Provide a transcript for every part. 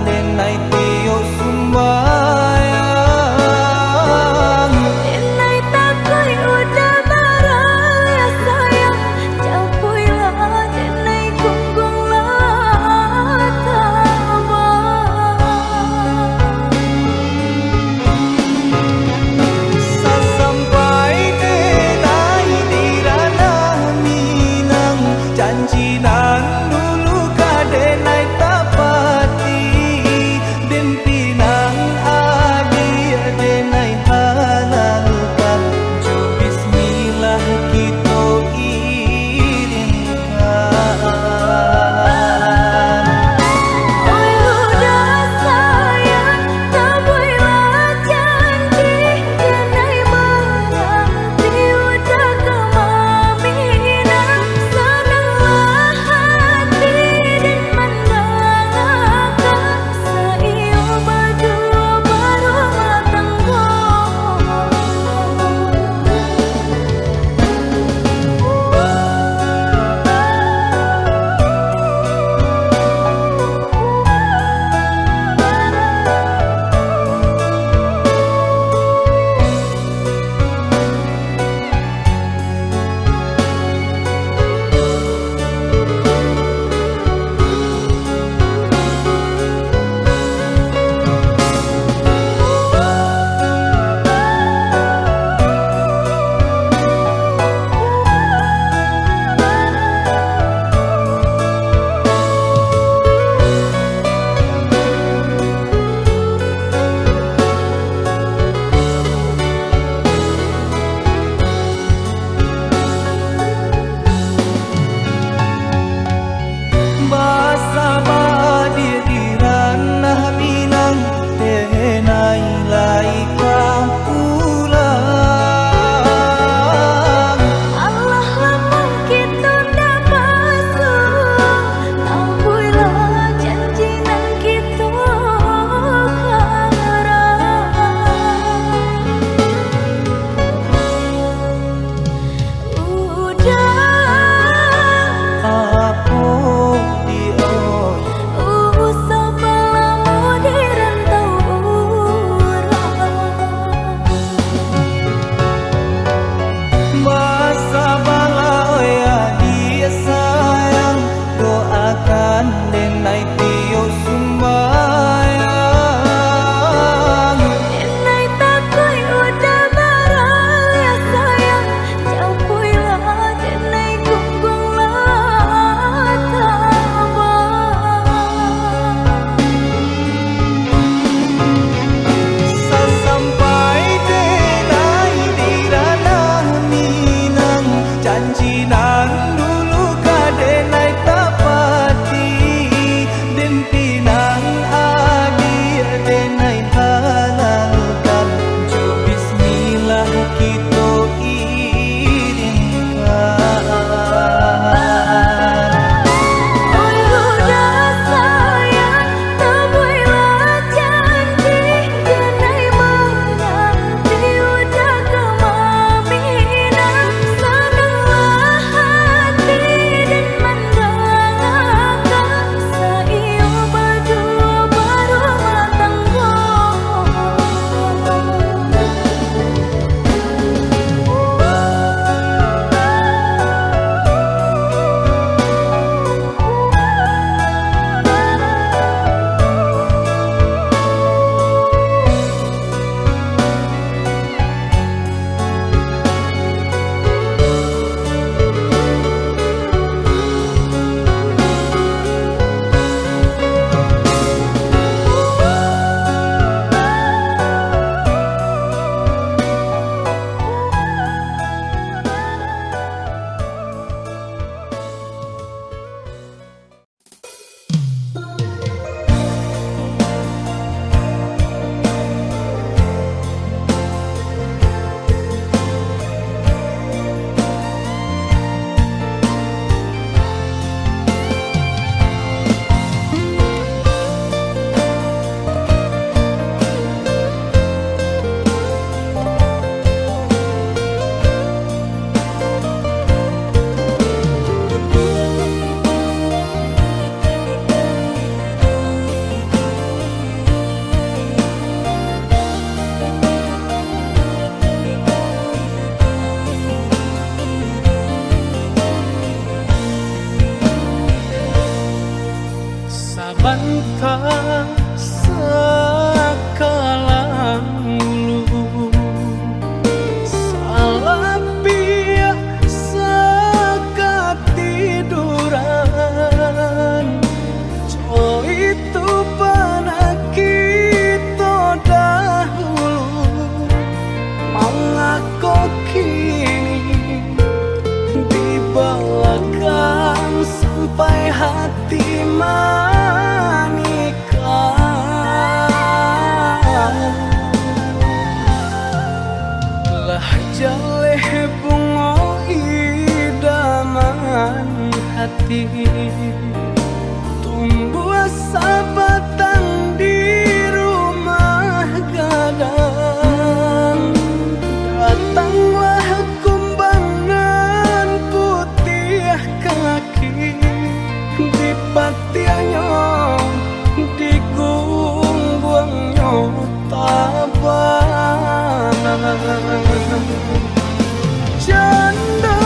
denai tio sumbayang. Denai takoi udah marah ya sayang, capuilah denai kunggunglah tabang. Sasampai denai di ranah Minang, janji nan dulu ka denai tapati. cinta sekalang ulu, salah pihak sekatiduran. Oh itu pernah kita dahulu, mau ngaku kini di belakang sampai hati menikah. Lah jaleh bunga idaman hati, tumbuh sabatang di rumah gadang. Datanglah kumbangan putih kaki, di patiannya di gunggungnya tabanan. Janda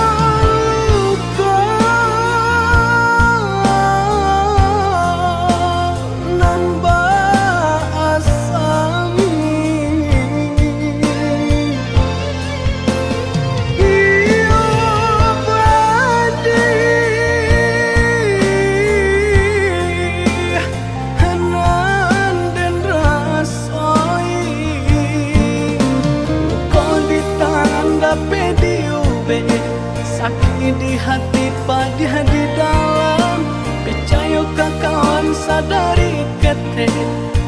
luka nan basami, iyo badi hanan dan rasoi, kau ditanda pediube, sakit di hati padih di dalam. Percaya kawan sadari kete,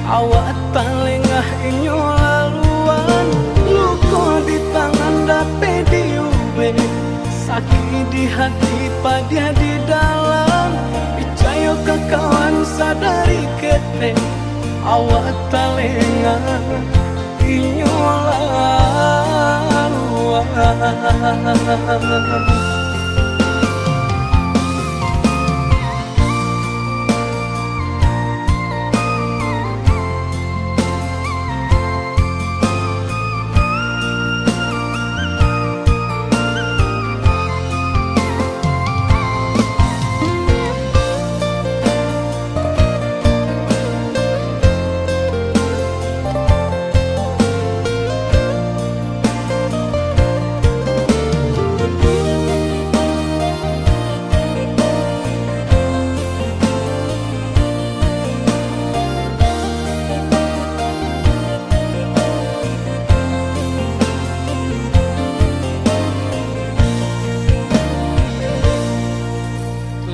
awak tak lengah inyo laluan. Luka di tangan dape diube, sakit di hati padih di dalam. Percaya kawan sadari kete, awak tak lengah inyo laluan.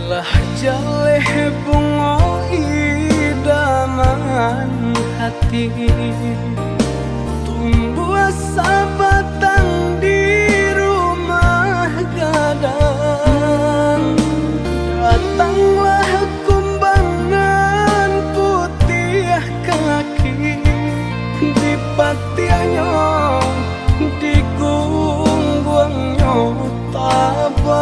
Lah jaleh bunga idaman hati, tumbuh sabatang di rumah gadang. Datanglah kumbangan putih kaki, di patiannya di gunggungnya tabanan.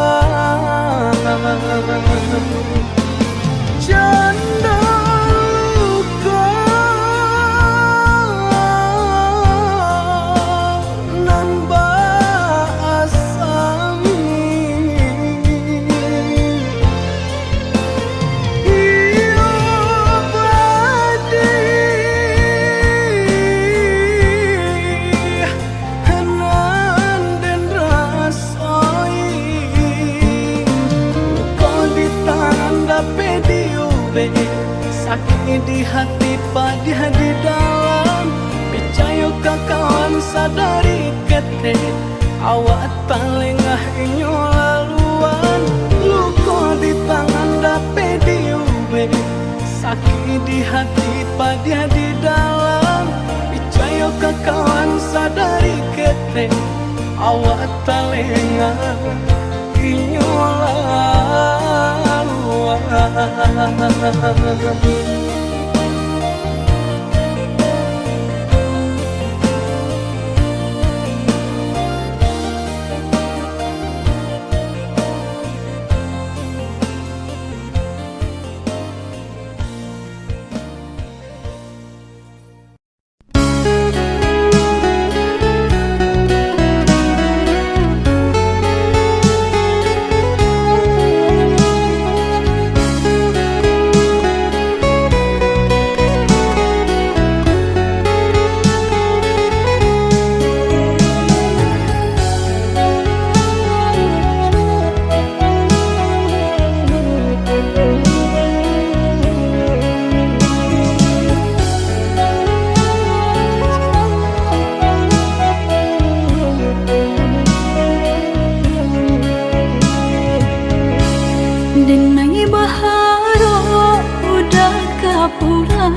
Janda luka nan basami, iyo badi hanan dan rasoi, kau ditanda pediube, sakit di hati padih di dalam. Percaya kawan sadari kete, awak tak lengah inyo laluan. Luka di tangan dape diube, sakit di hati padih di dalam. Percaya kawan sadari kete, awak tak lengah inyo laluan.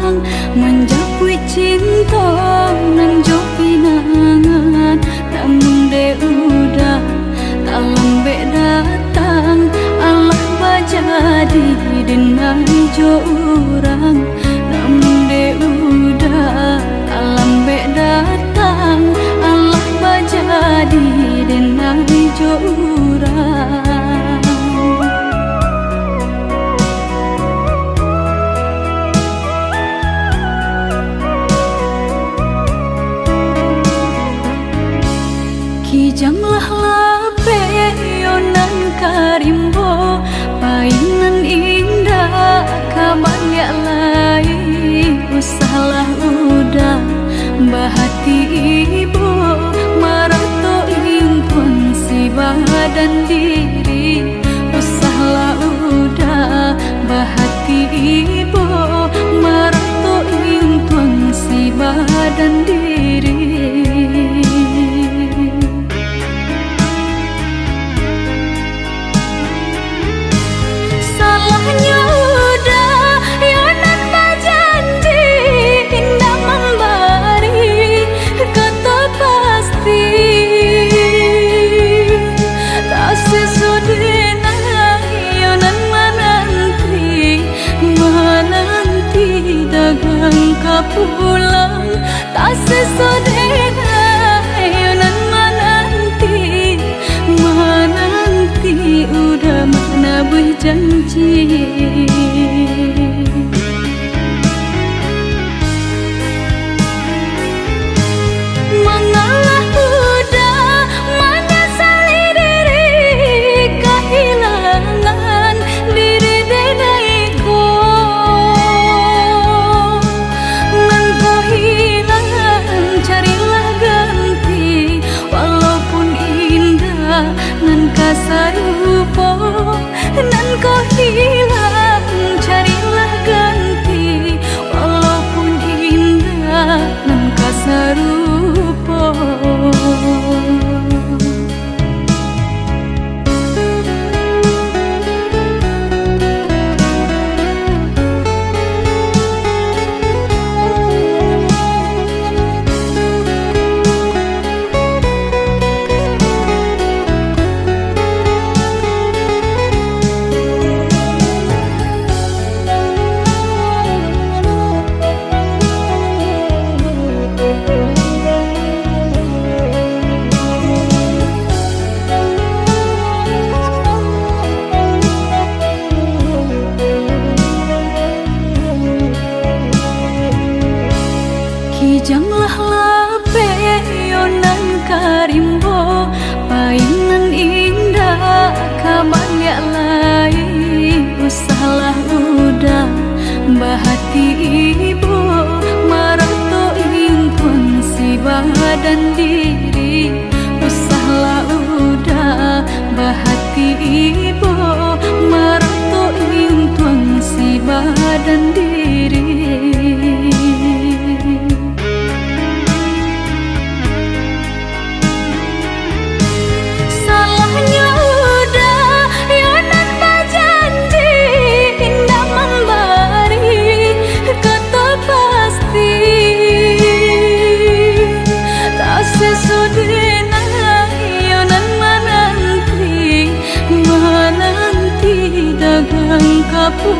datang menjapui cinta nan jo pinangan, namun de udah tak lambe datang. Allah bajadi denai jo urang, namun de udah tak lambe datang. Allah bajadi denai jo urang. Kijanglah lape yonan karimbo, painan indah kabalya lai. Usahlah udah bahati ibu, marato impun si badan diri. Usahlah udah bahati ibu, marato impun si badan diri. Pulang tak sesodena yonan menanti udah mana berjanji. Mengalah udah menyesali diri, kehilangan diri denaiku. Carilah ganti, walaupun indah nan kasarupo, nan kau hilang. Carilah ganti, walaupun indah nan kasarupo. Kijanglah lape yonan karimbo, painan indah kabalya lai. Usahlah udah bahati ibu, marato impun si badan diri. Usahlah udah bahati ibu, marato impun si badan diri.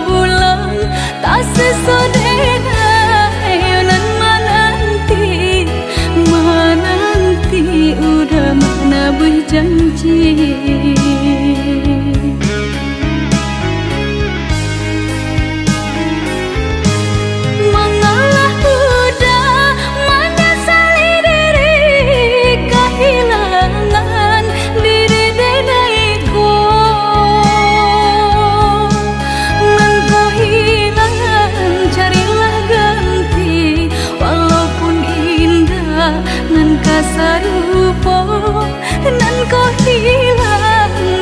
Pulang tak sesodena yonan menanti udah mana berjanji. Mengalah udah menyesali diri, kehilangan diri denaiku. Carilah ganti, walaupun indah nan kasarupo, nan kau hilang.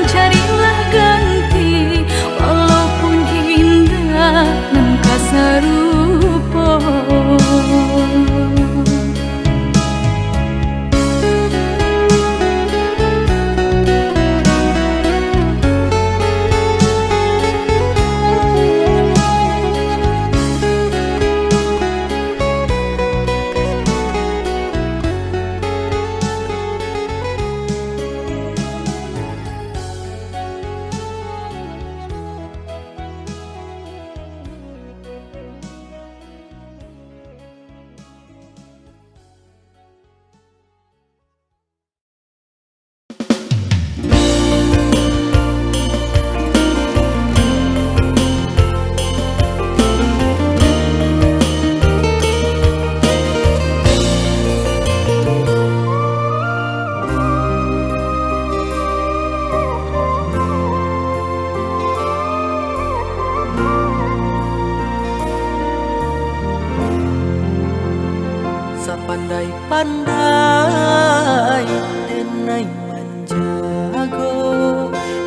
pandai-pandai denai menjago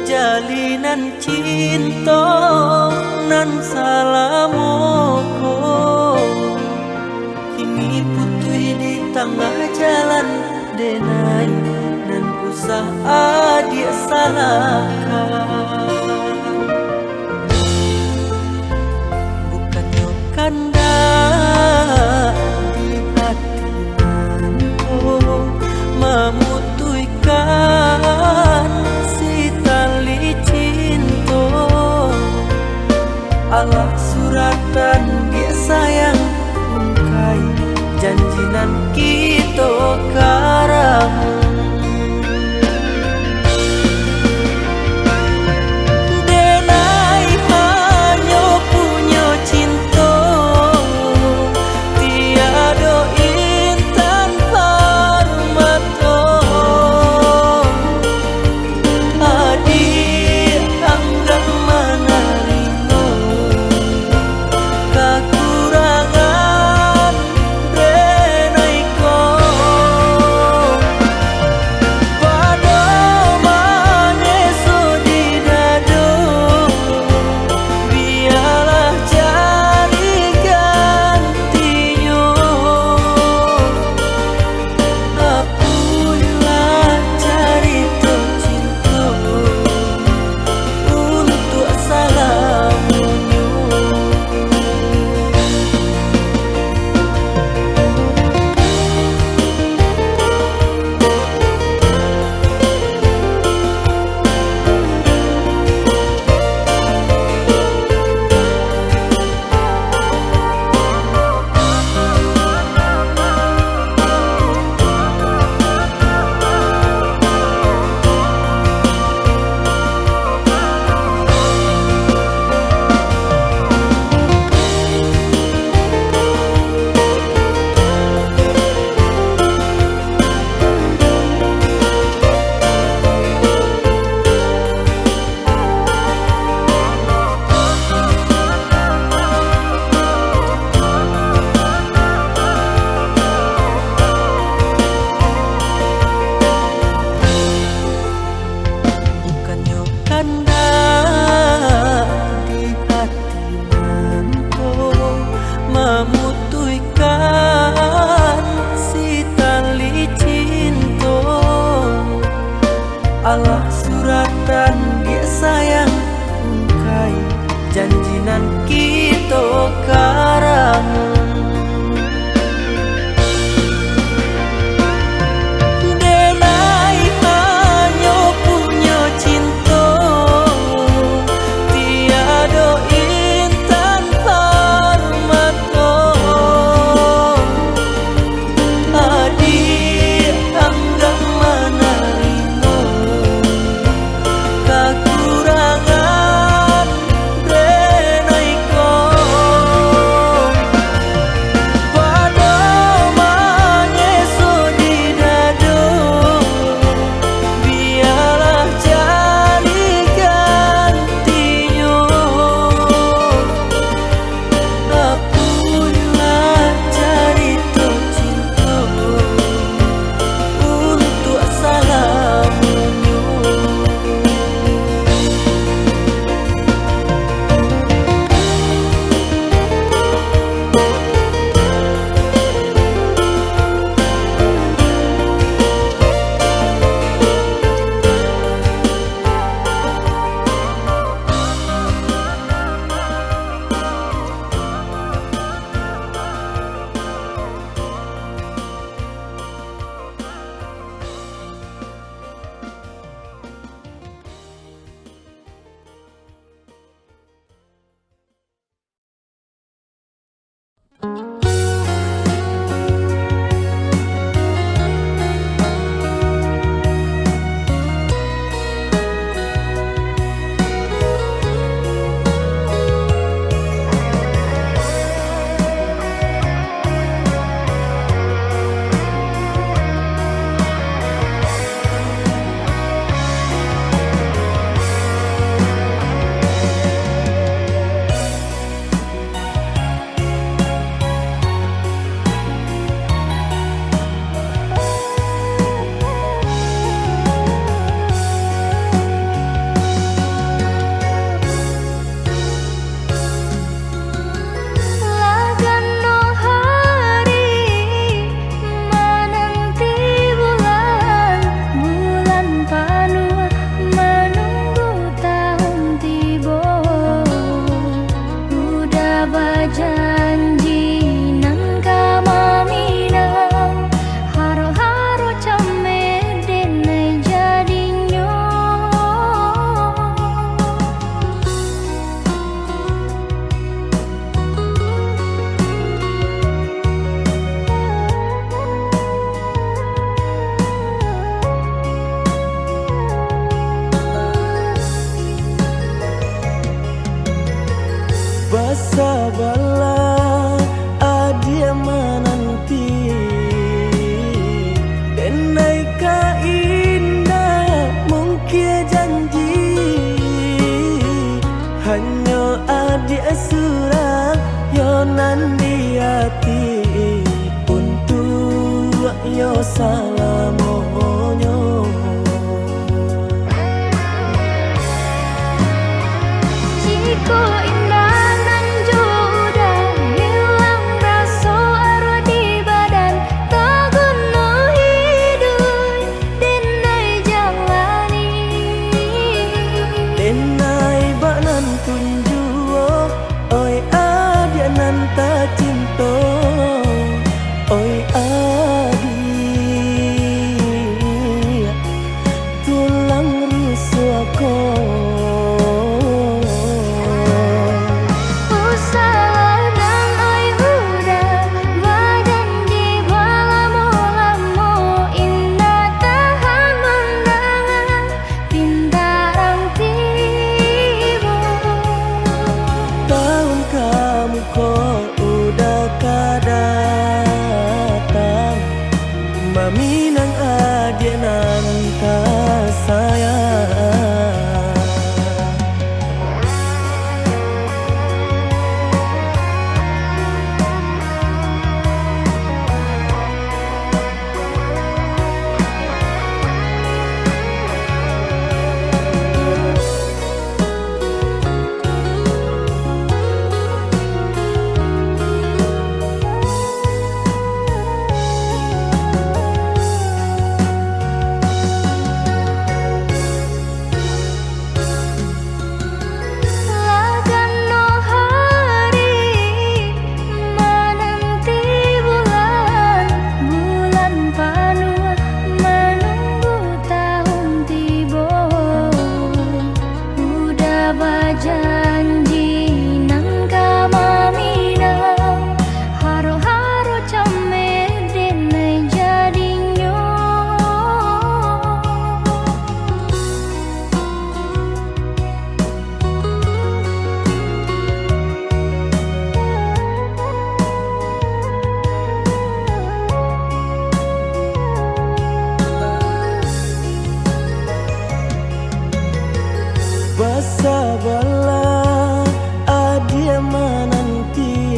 jalinan cinta nan salamoko. Kini putui di tengah jalan denai nan usah dia salahkan. Bukannya kanda di hati nanko memutuikan si tali cinta. Allah suratan dia sayang ungkai janjinan kita karang. Denai hanya punya cinta tiada intan permata. Adik anggan menerima kekurangan denai kau. Pada maneso di dado biarlah cari gantinya. Akulah cerita cinta untuk salamunyo. Bukannya kanda di hati nanko memutuikan si tali cinta. Allah suratan dia sayang ungkai janjinan kita karang. Denai hanya punya cinta tiada intan permata. Adik anggan menerima kekurangan denai kau. salamonyo. Jika indah nan udah hilang rasa arwah di badan, tak guna hidup denai jalani. Denai banan tunjuo, oi adia nan ta cinto, oi adi tulang rusakku. Usalah dan oi udah badan di balamu-lamu, indah tahan mendangan pintaran tiba. Tahun kamu kok udah kadatang, maminang adia nan ta sayang. Lagan no hari menanti bulan, bulan penuh menunggu tahun tiba. Udah berjanji nang kamaminang, haru-haru camer denai jadinya. Basa bala adia menanti,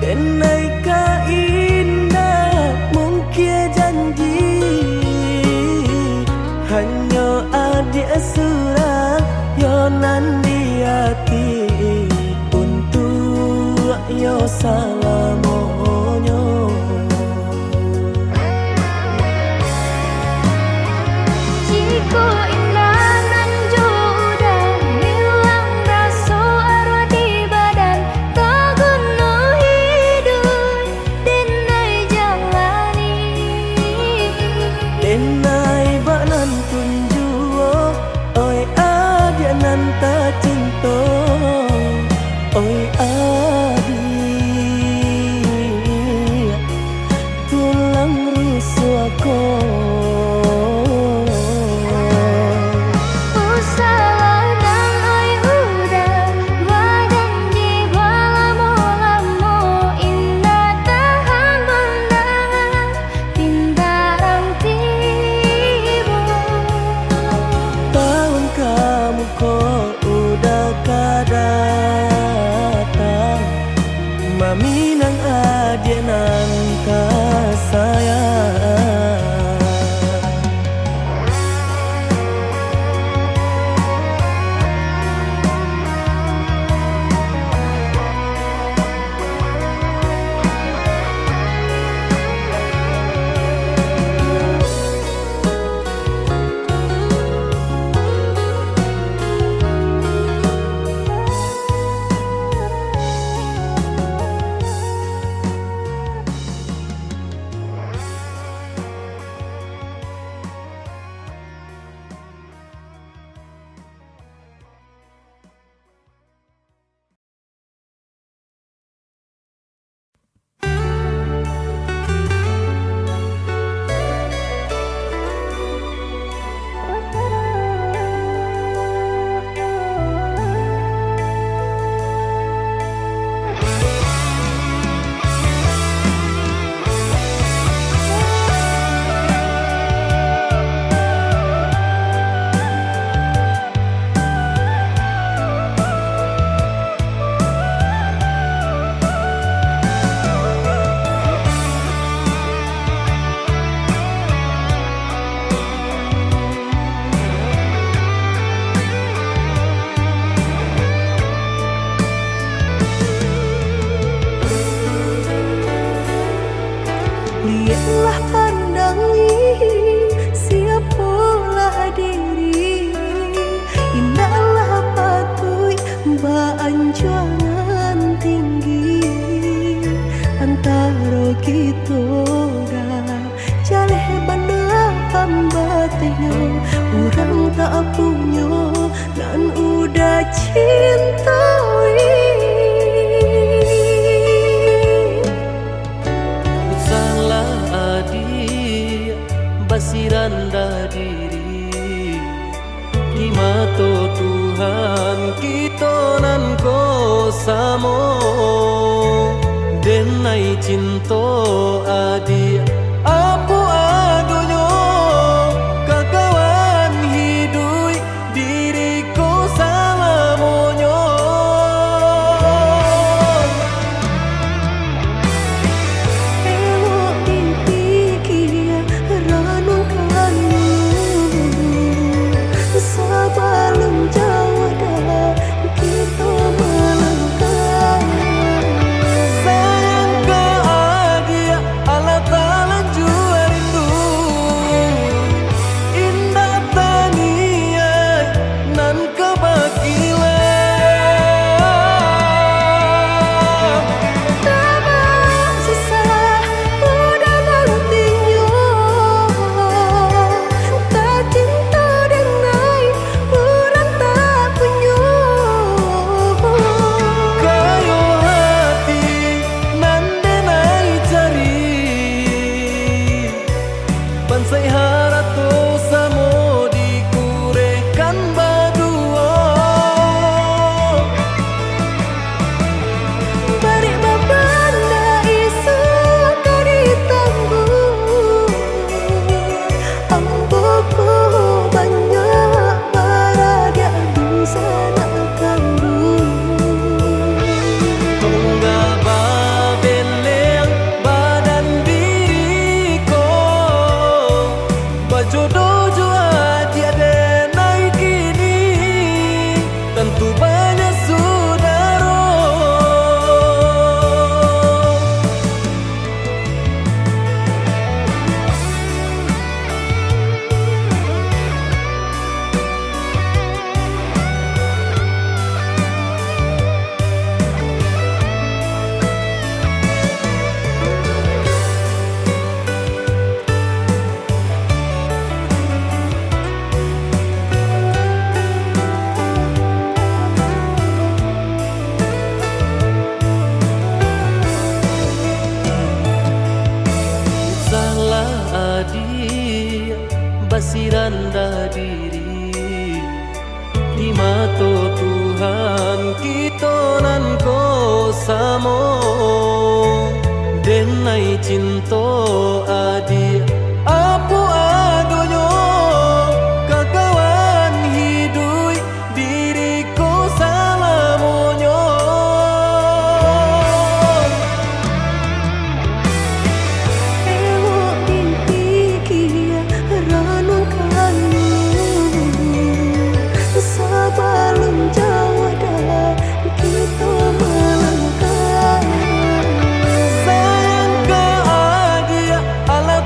denai ka indah mungkin janji, hanya adia surah yo nan di hati, untuk yo salamonyo. Jika indah nan udah hilang rasa arwah di badan, tak guna hidup denai jalani. Denai banan tunjuo, oi adia nan ta cinto, oi adi tulang rusakku. Usalah dan oi udah badan di balamu-lamu, indah tahan mendangan pintaran tiba. Tahun kamu kok udah kadatang, maminang adia nan ta sayang. cinta adik apa adonyo kakawan hidup diriku salamonyo Elok dipikir ranum kamu Sebelum jauh dah kita melangkah sayang ke adik Allah Ta'ala jua rindu indah taniai nan kebakilan Tabang susah udah nantinya Tak cinta dengan orang tak punya kayo hati nan denai cari bansai harato samo dikurekan badua Bari babanda isu kari tangguh Amboku banyak baradia di sana kamu tunggal babeleng badan diriku bajodoh jua tiada naik kini tentu banyak saudara salah adik basiranda diri di mata Tuhan kita nan ko samo denai cinta adik apa adonyo kakawan hidup diriku salamonyo Elok dipikir ranum kamu Sebelum jauh dah kita melangkah sayang ke adik Allah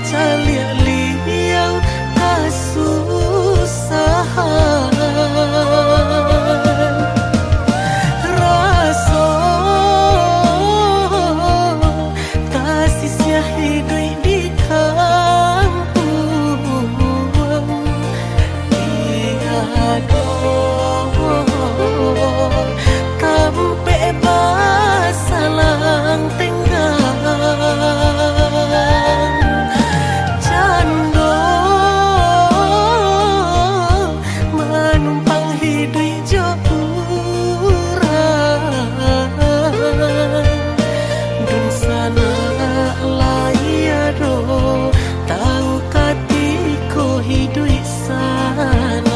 calia liang kasusahan raso kasih hidup di kampung tiada kampe basalang tenggang cando manumpang hidup jauran dun sana layado tahu katiko hidup sana.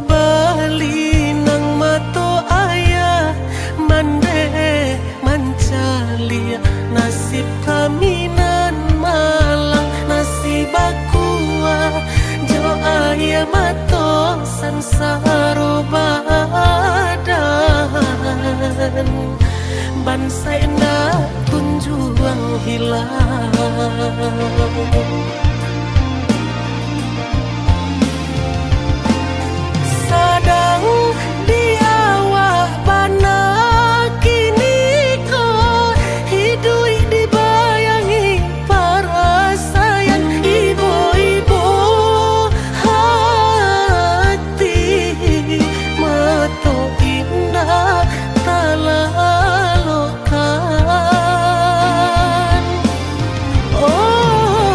Bali nang mato ayah mande mancalia nasib kami nan malang nasib akua jo ayah mato sansaro badan bansa na kunjuang hilang sadang di awak bana kini kau hidup dibayangi para sayang ibu-ibu hati mato indah talalokan oh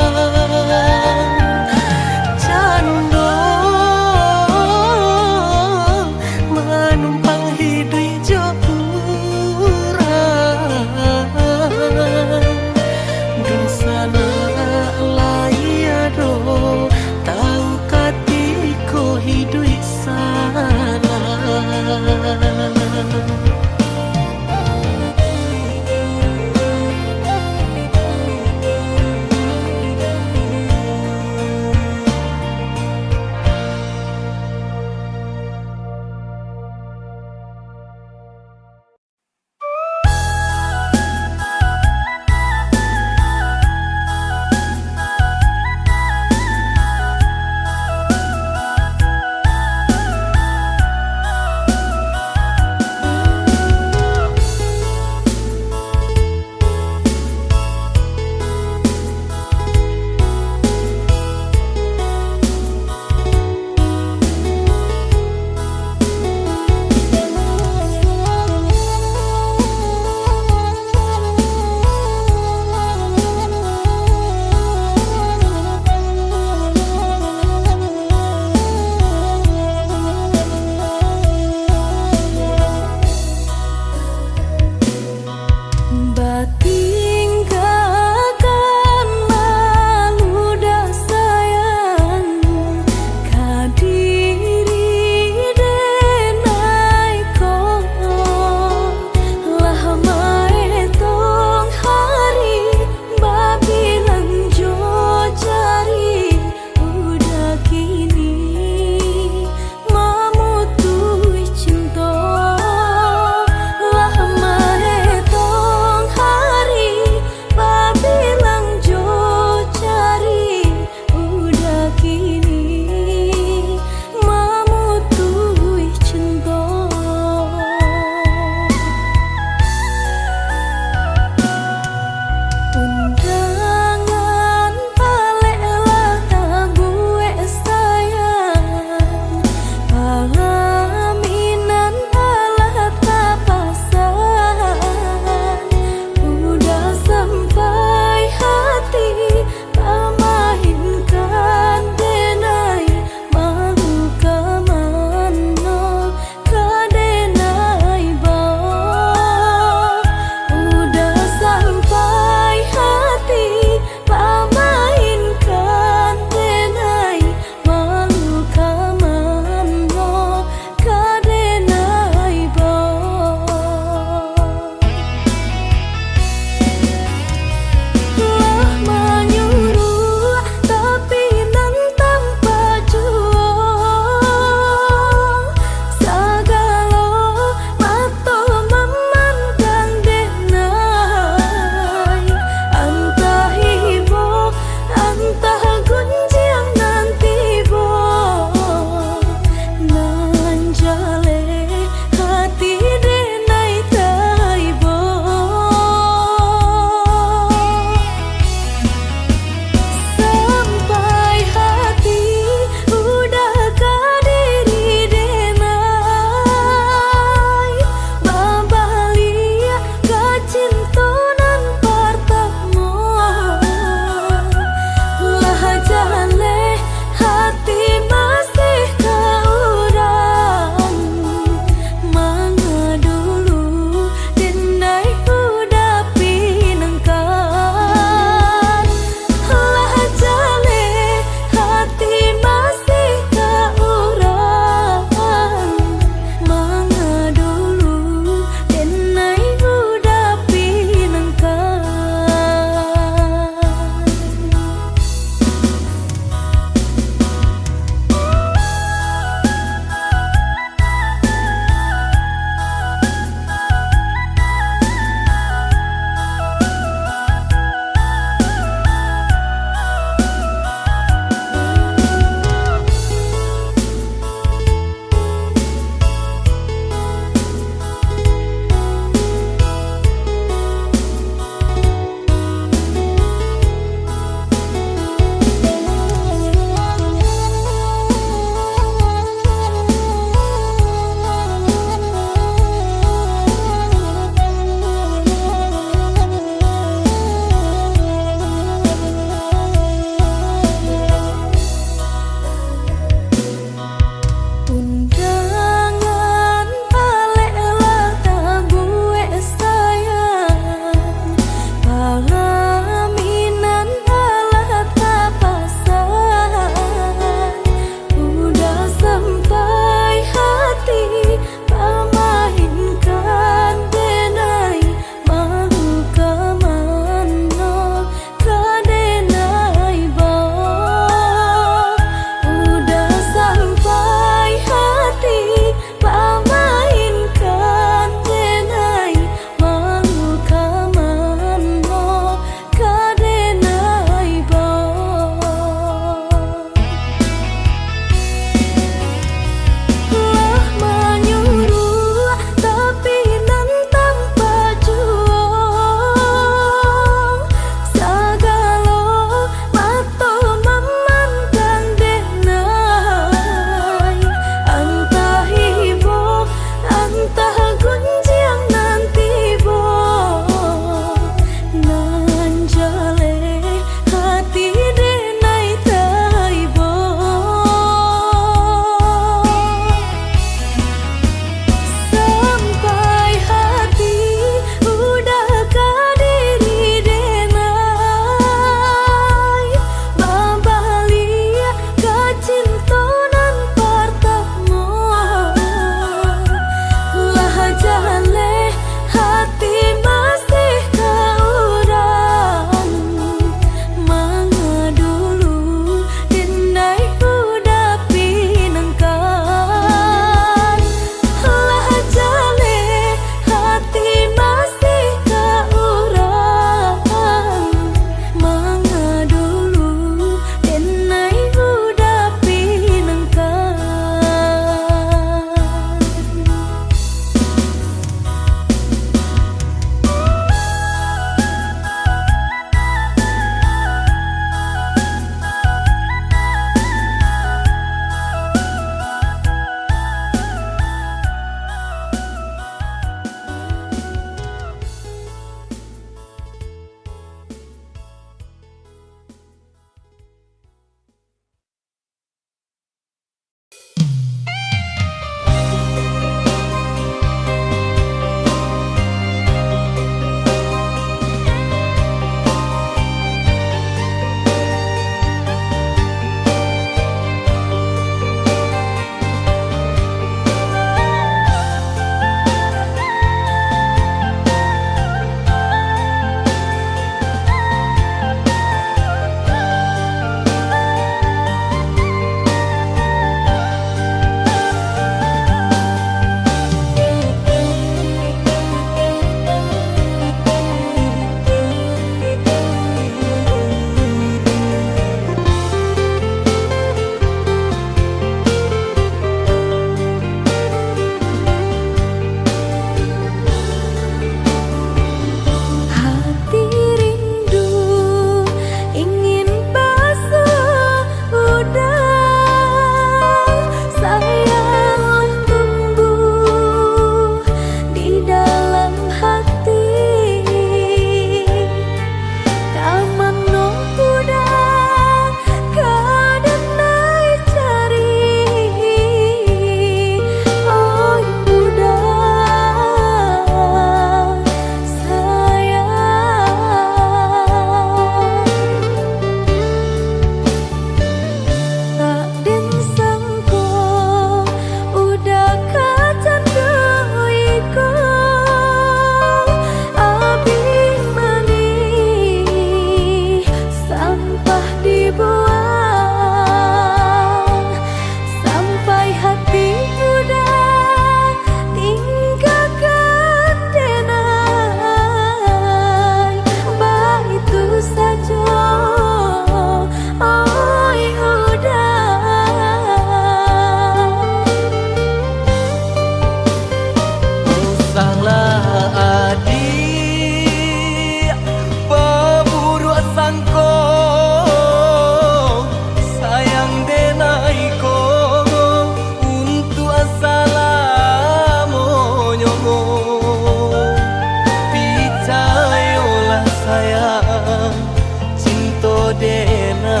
cinta dena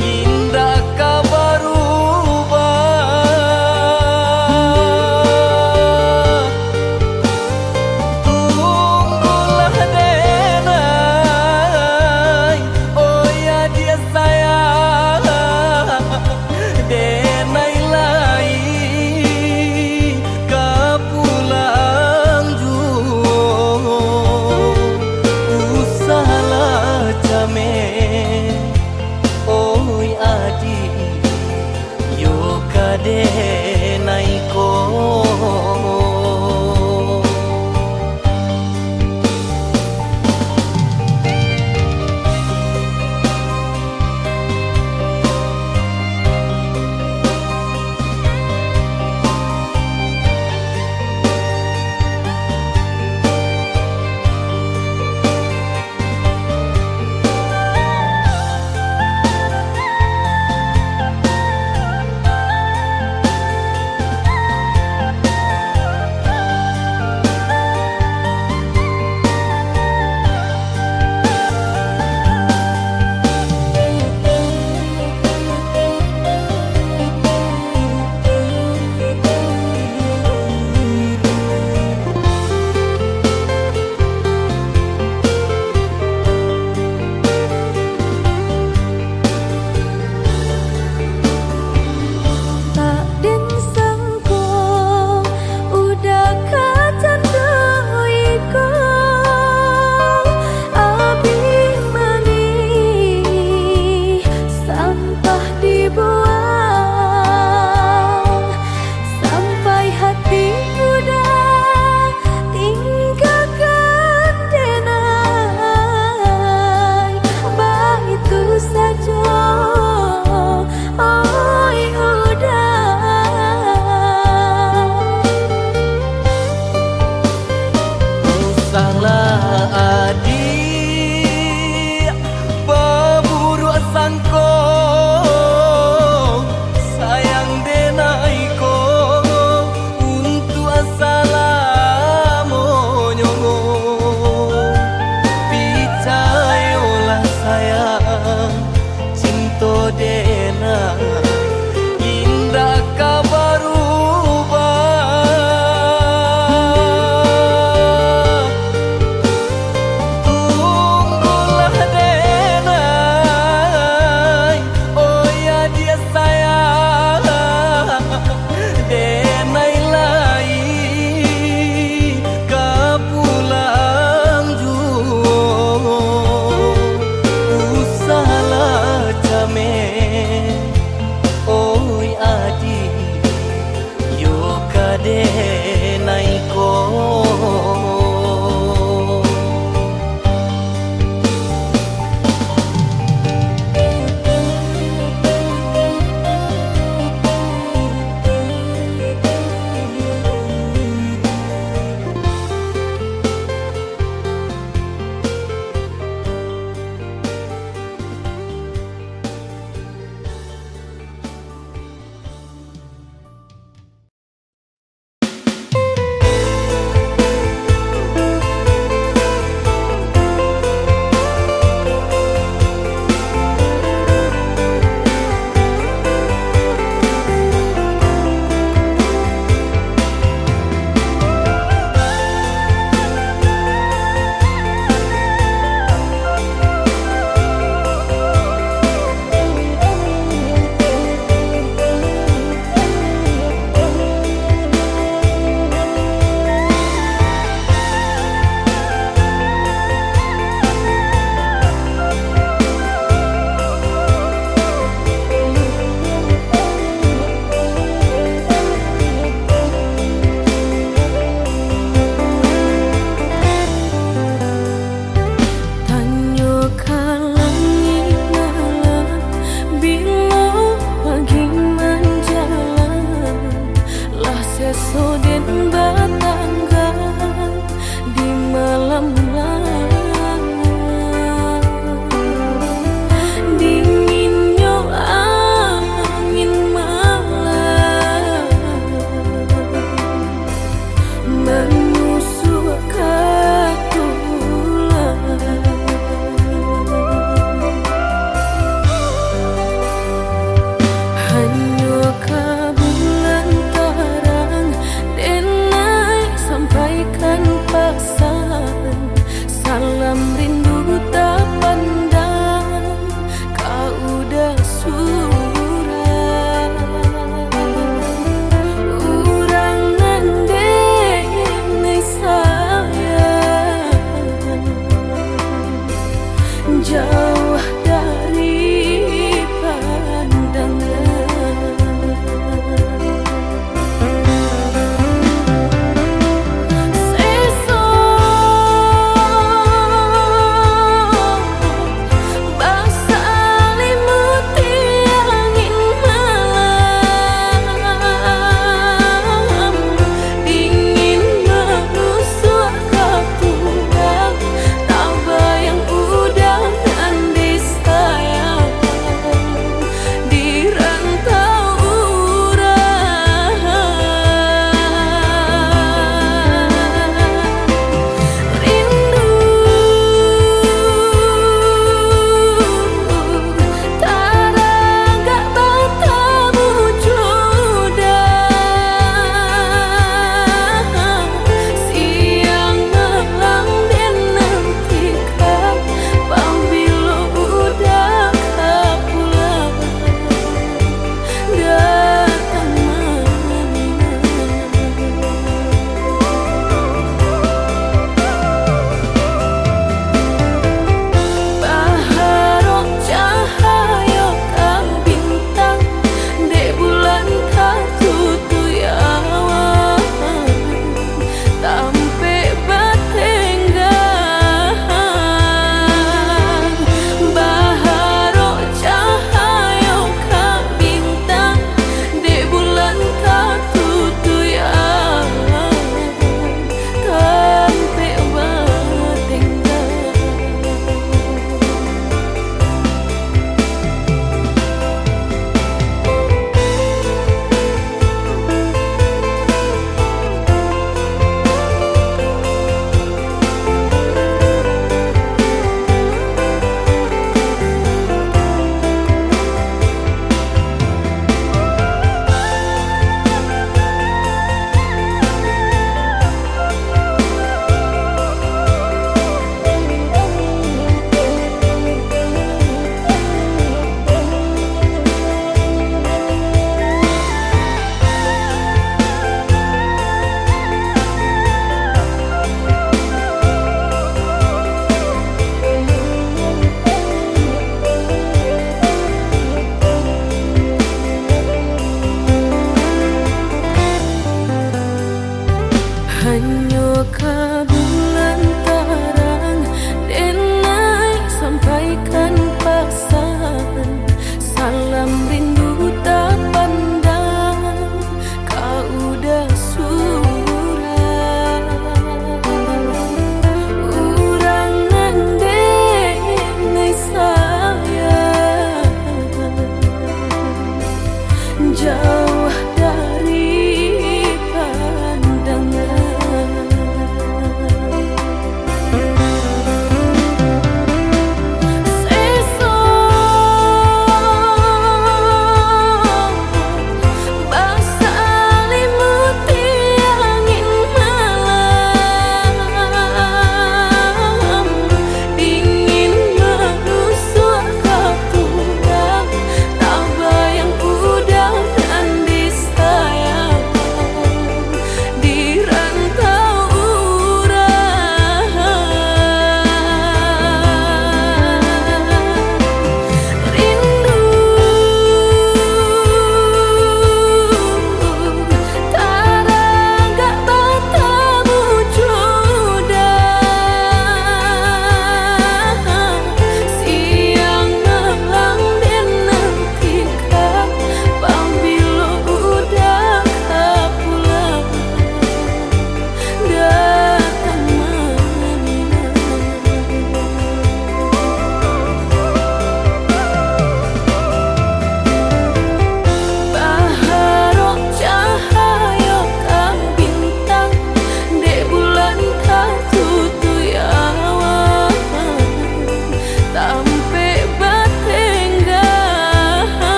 indah kabarubah. Tunggulah dena, oh ya dia sayang, dena ilai kapulang ju usahalah jame jauh dari pandangan. Sesok basah selimut angin malam, dingin menusuk ke pundak, tak bayang udah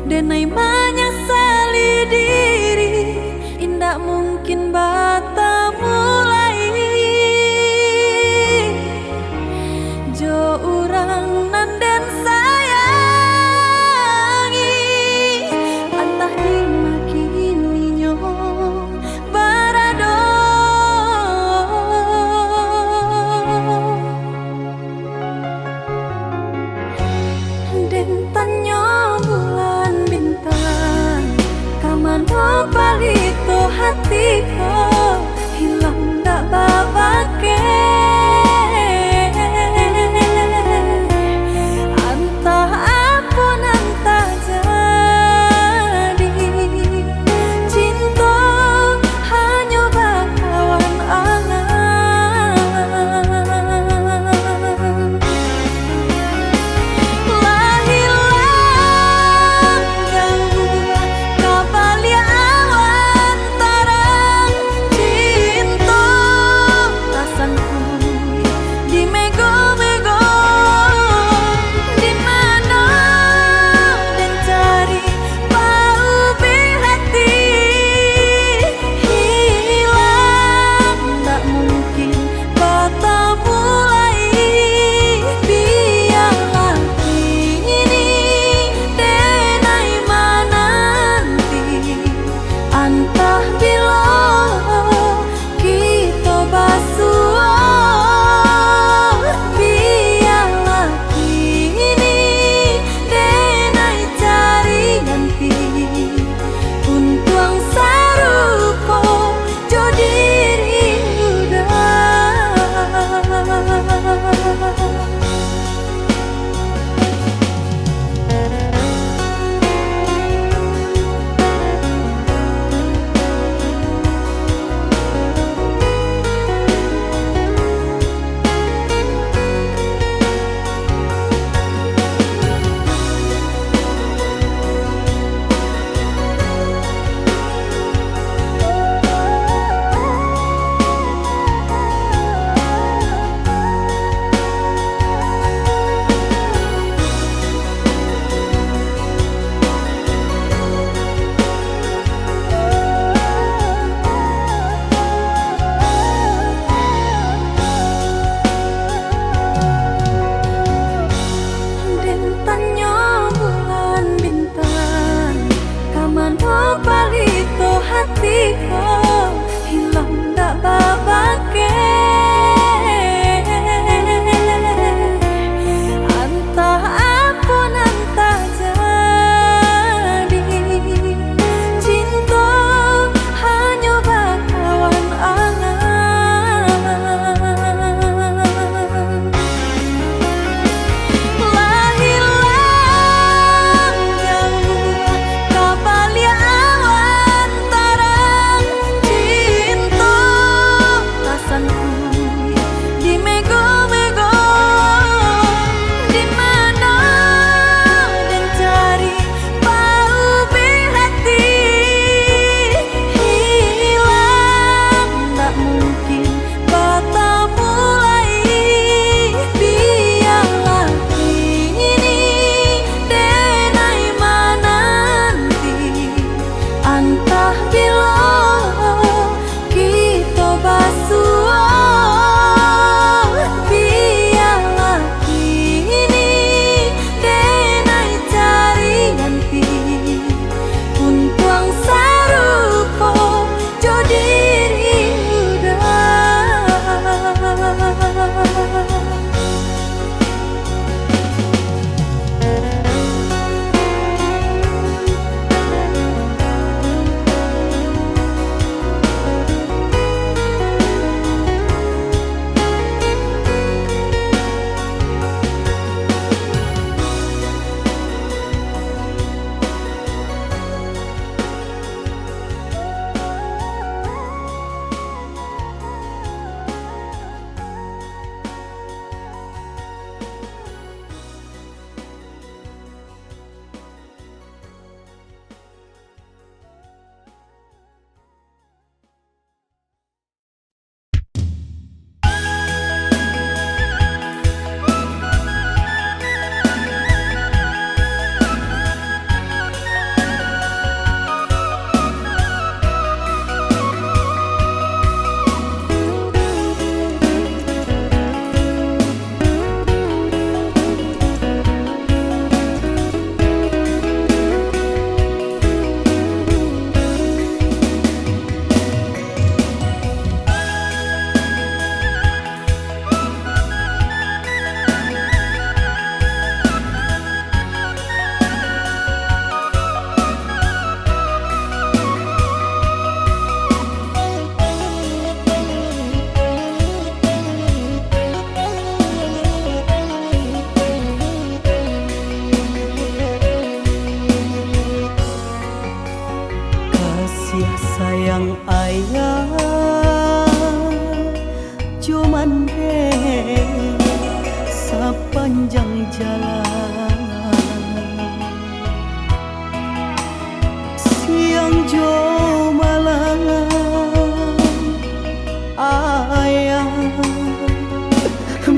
denai menyesali diri, indak mungkin bata mulai. Jo urang nanden sayangi, antah dimakini nyo barado. Den tanyo bulan bintang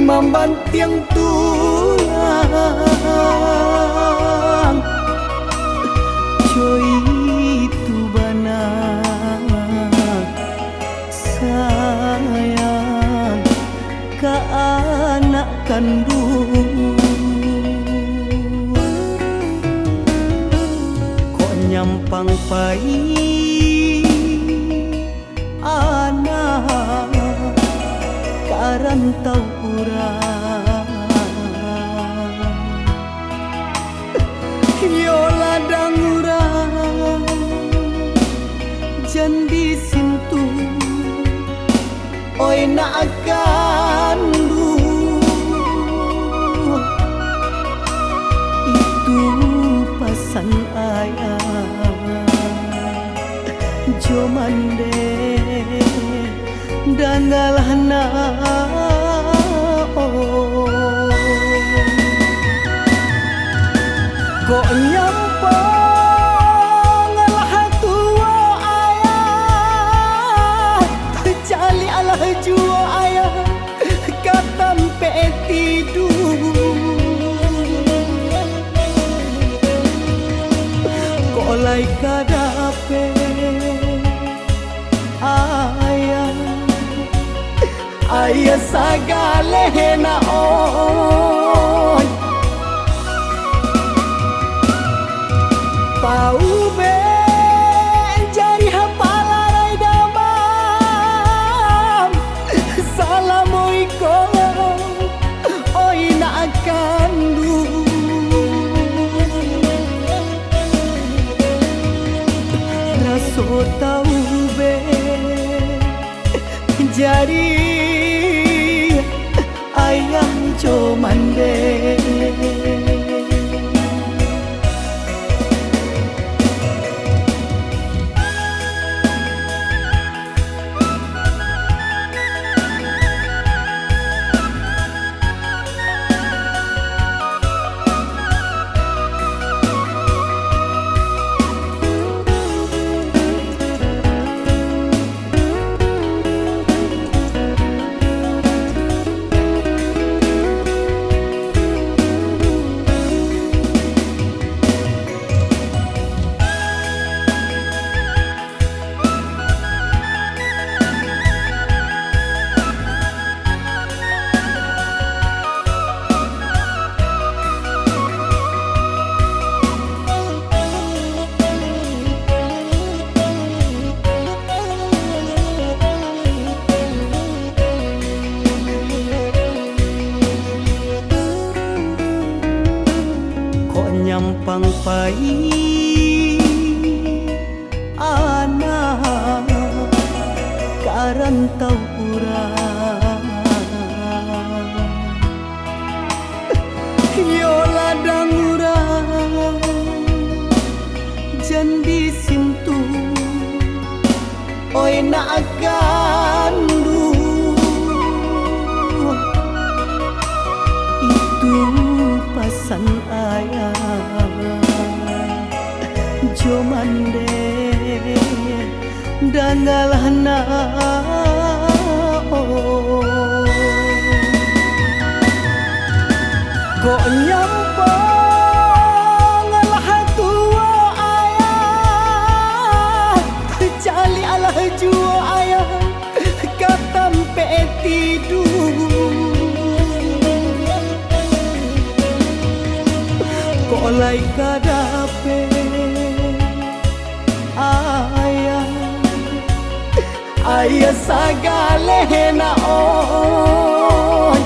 membanting tulang coy itu banyak sayang ke anak kandung kok nyampang pai anak karantau urang yo ladang urang jandi sintu oi na akan itu pasan ayah jomande dangalana kok nyampang lah tua ayah cali alah jua ayah katampe tidur kok lai kadape ayah sagale na oi pau be jari hapalarai damam salamualaikum oi na kandu raso tau be jari ayah comande nyampang pai anak karantau urang yo ladang urang jandi sintu oi na gandu itu pasan ayah jomande dangalana kok nyampang lah tua ayah cali alah jua ayah katampe tidur kok lai kadape ayah sagale na oi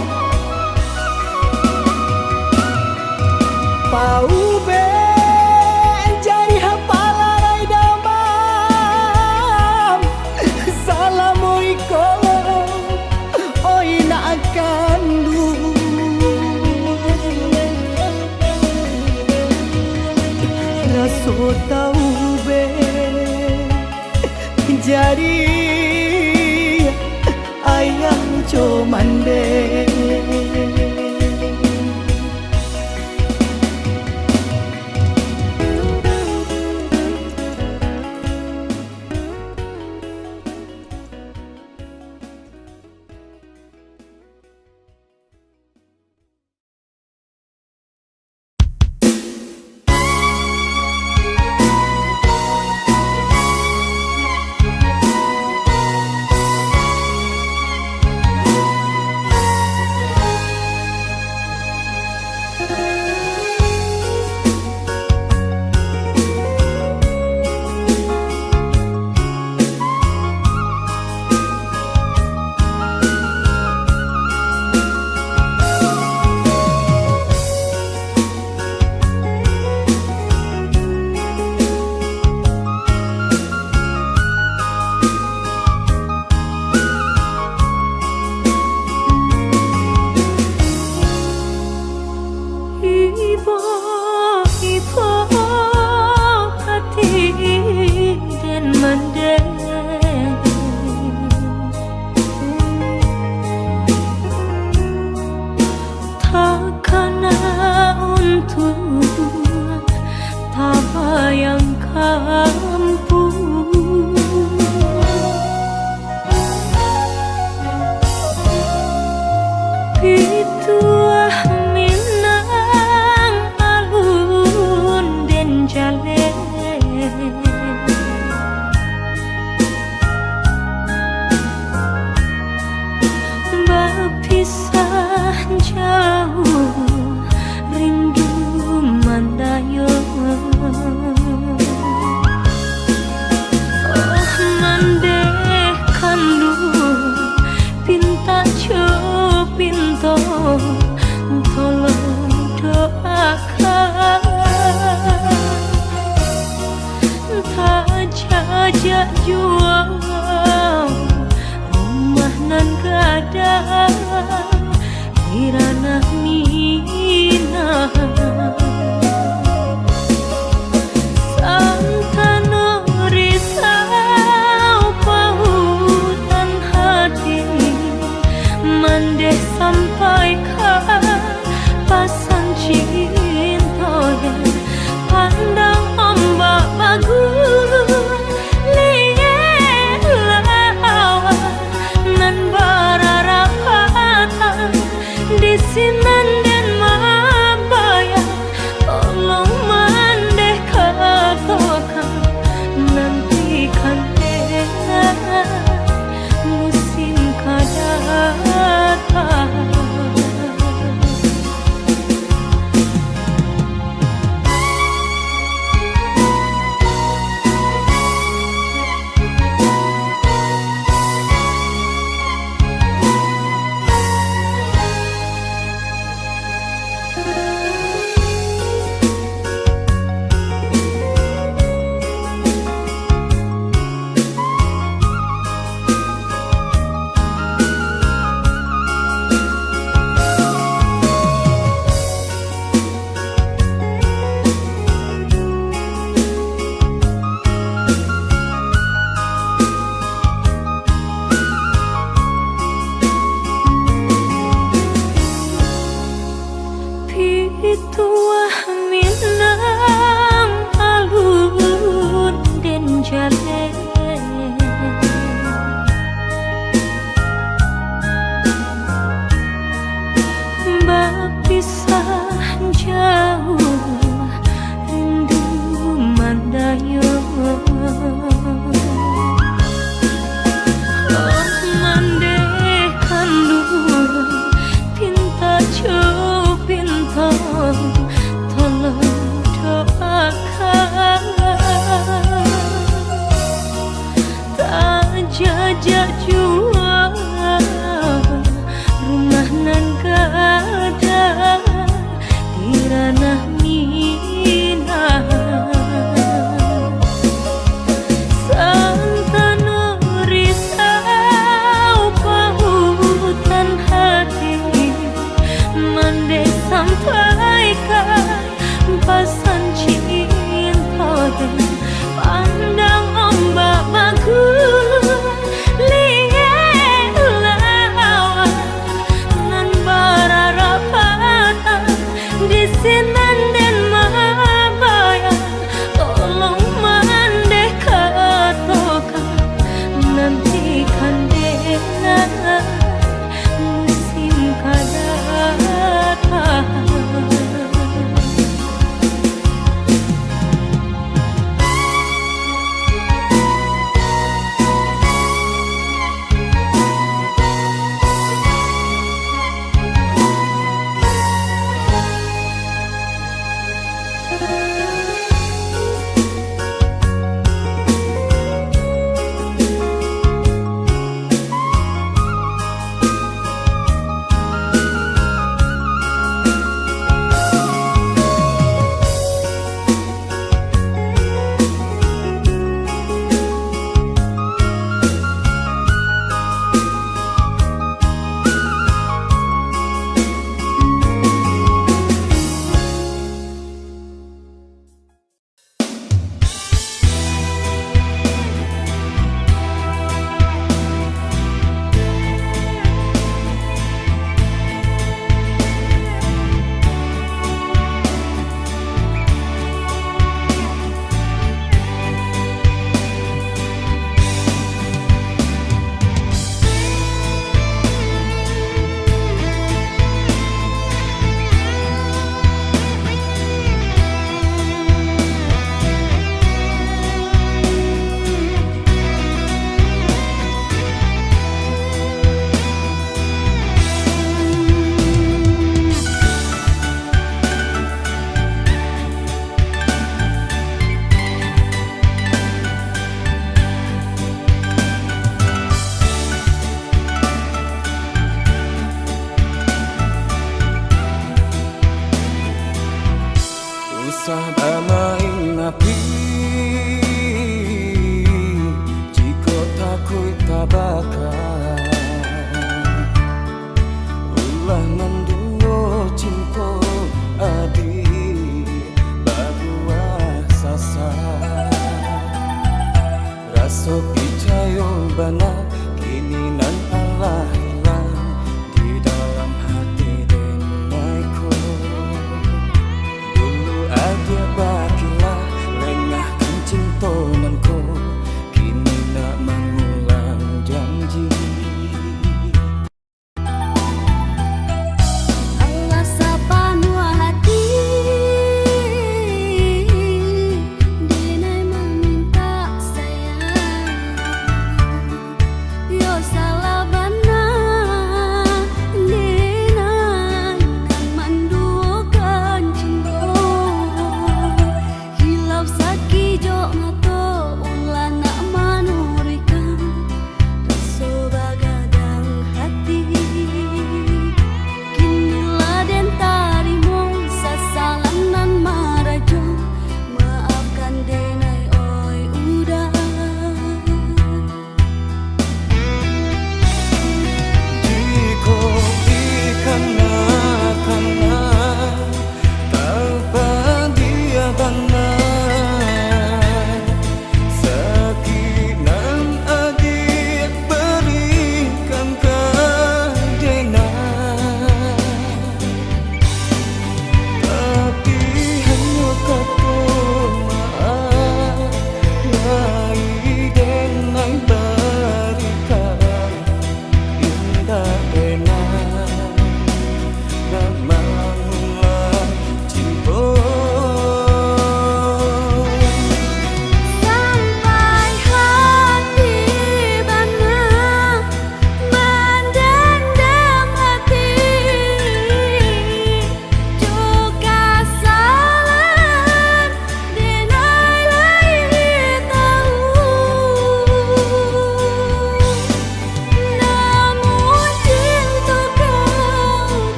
pau be jari hapalarai damam salamualaikum oi na kandu raso tau be jadi ayah comande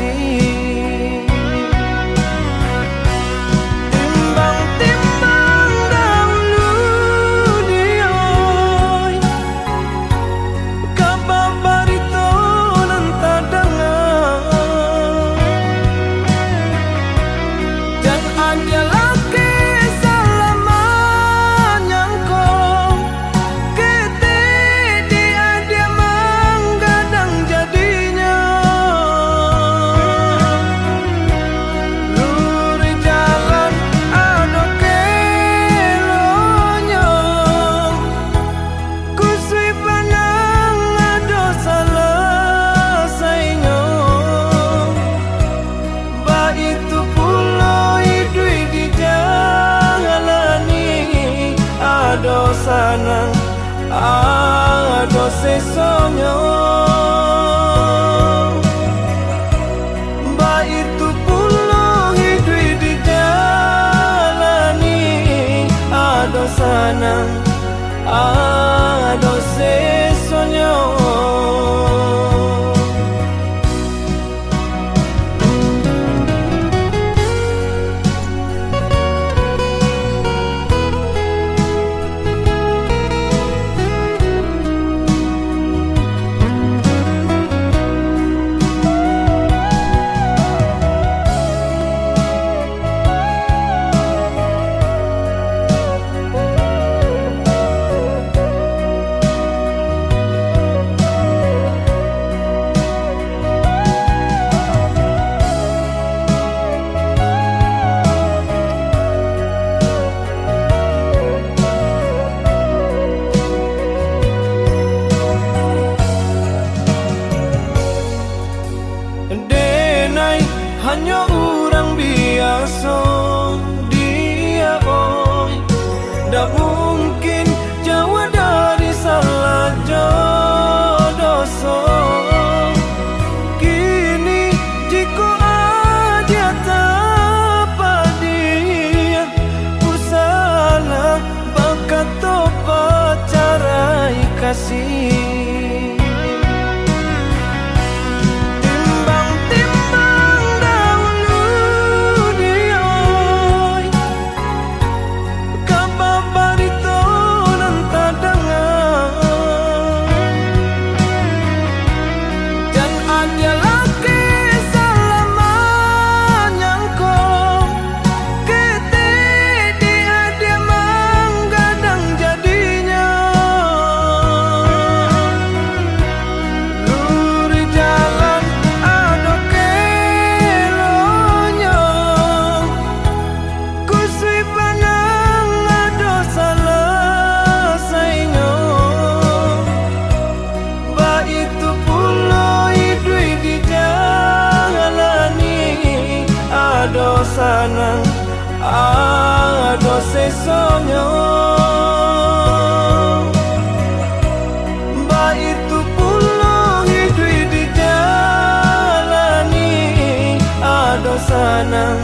kasih. Timbang-timbang dahulu dioi, kabar barito nan tadangan. Dan ada lagi selamanya kau kete dia dia menggadang jadinya. Luri jalan ada kelonya, kusui panang ada selesainya. Ba itu pulau idui di jalani, ada sanang ada sesonyo. Ba itu pulau idui di jalani, ada sanang ada sesonyo. Denai hanya orang biasa dia oi, dah mungkin jauh dari salah jodoh. Kini jika ada tanpa dia, ku salah bakat tobat carai kasih. Timbang-timbang dahulu dioi, kabar barito nan tadangan. Dan ada lagi selamanya kau kete dia dia menggadang jadinya. Luri jalan ada kelonya, kusui panang ada selesainya. Ba itu pulau idui di jalani, ada sanang ada sesonyo. Ba itu pulau idui di jalani, ada sanang